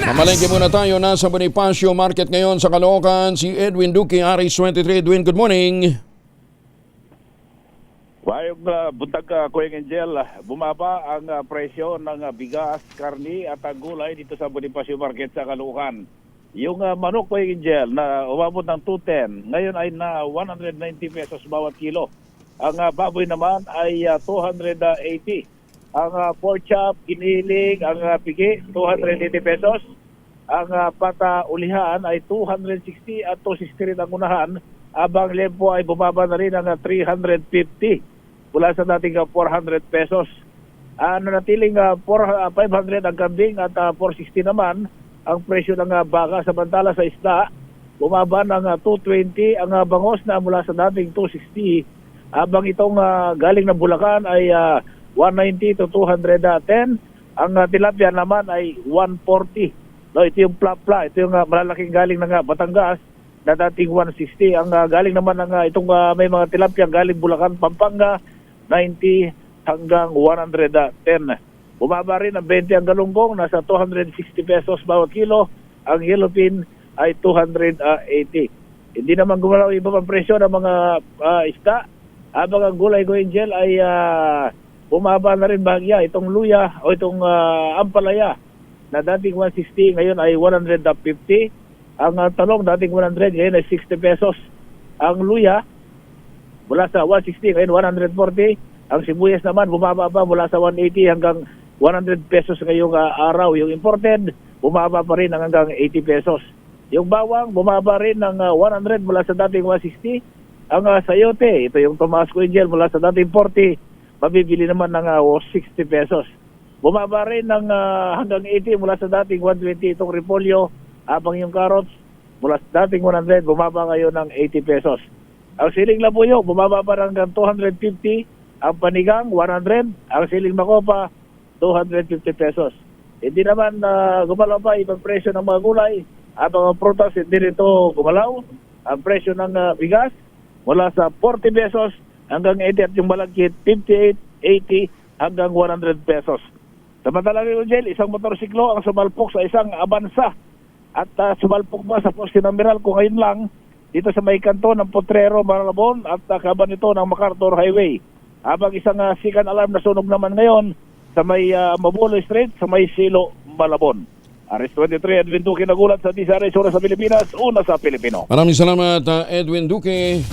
Mamalengke muna tayo. Nasa Bonifacio Market ngayon sa Caloocan. Si Edwin Duque, Aris 23. Edwin, good morning. Wayong buntag Kuya Angel, bumaba ang presyo ng bigas, karni at gulay dito sa Bonifacio Market sa Caloocan. Yung manok Kuya Angel na umabot ng 210, ngayon ay na 190 pesos bawat kilo. Ang baboy naman ay 280. Ang pork chop, giniling, ang pigi, 280 pesos. Ang pata ulihan ay 260 at 260 rin ang unahan. Abang lempo ay bumaba na rin ang 350 mula sa dating 400 pesos. Nanatiling 500 ang kambing at 460 naman ang presyo ng baka. Samantala sa isda, bumaba ng 220 ang bangos na mula sa dating 260. Abang itong galing na Bulacan ay 190 to 210. Ang tilapia naman ay 140. No, ito yung plapla, ito yung malalaking galing ng Batangas na dating 160. Ang galing naman ng itong may mga tilapia galing Bulacan, Pampanga, 90 hanggang 110. Bumaba rin ang 20 ang galunggong, nasa 260 pesos bawat kilo. Ang yellowfin ay 280. Hindi naman gumalaw iba pang presyo ng mga isda. Habang ang gulay ko Angel ay bumaba na rin bahagya. Itong luya o itong ampalaya na dating 160 ngayon ay 150. Ang talong dating 100 ngayon ay 60 pesos. Ang luya mula sa 160 ngayon 140. Ang sibuyas naman bumaba pa mula sa 180 hanggang 100 pesos ngayong araw. Yung imported bumaba pa rin hanggang 80 pesos. Yung bawang bumaba rin ng 100 mula sa dating 160. Ang sayote, ito yung Tomas Angel mula sa dating 40, mabibili naman ng 60 pesos. Bumaba rin ng hanggang 80 mula sa dating 120 itong repolyo. Habang yung carrots mula sa dating 100, bumaba ngayon ng 80 pesos. Ang siling labuyo, bumaba pa hanggang 250. Ang panigang, 100. Ang siling makopa, 250 pesos. Hindi naman gumalaw pa ibang presyo ng mga gulay. Habang ang prutas, hindi rito gumalaw. Ang presyo ng bigas, mula sa 40 pesos hanggang 80 at yung malagkit, 58, 80 hanggang 100 pesos. Samantala rin, Angel, isang motorsiklo ang sumalpok sa isang Avanza at sumalpok ba sa poste ng Meralco ngayon lang dito sa may kanto ng Potrero, Malabon at kaban ito ng MacArthur Highway. Habang isang second alarm na sunog naman ngayon sa may Mabulo Street sa may Silo, Malabon. Aris 23, Edwin Duque nagulat sa DZRH, una sa Pilipinas, una sa Pilipino. Maraming salamat, Edwin Duque.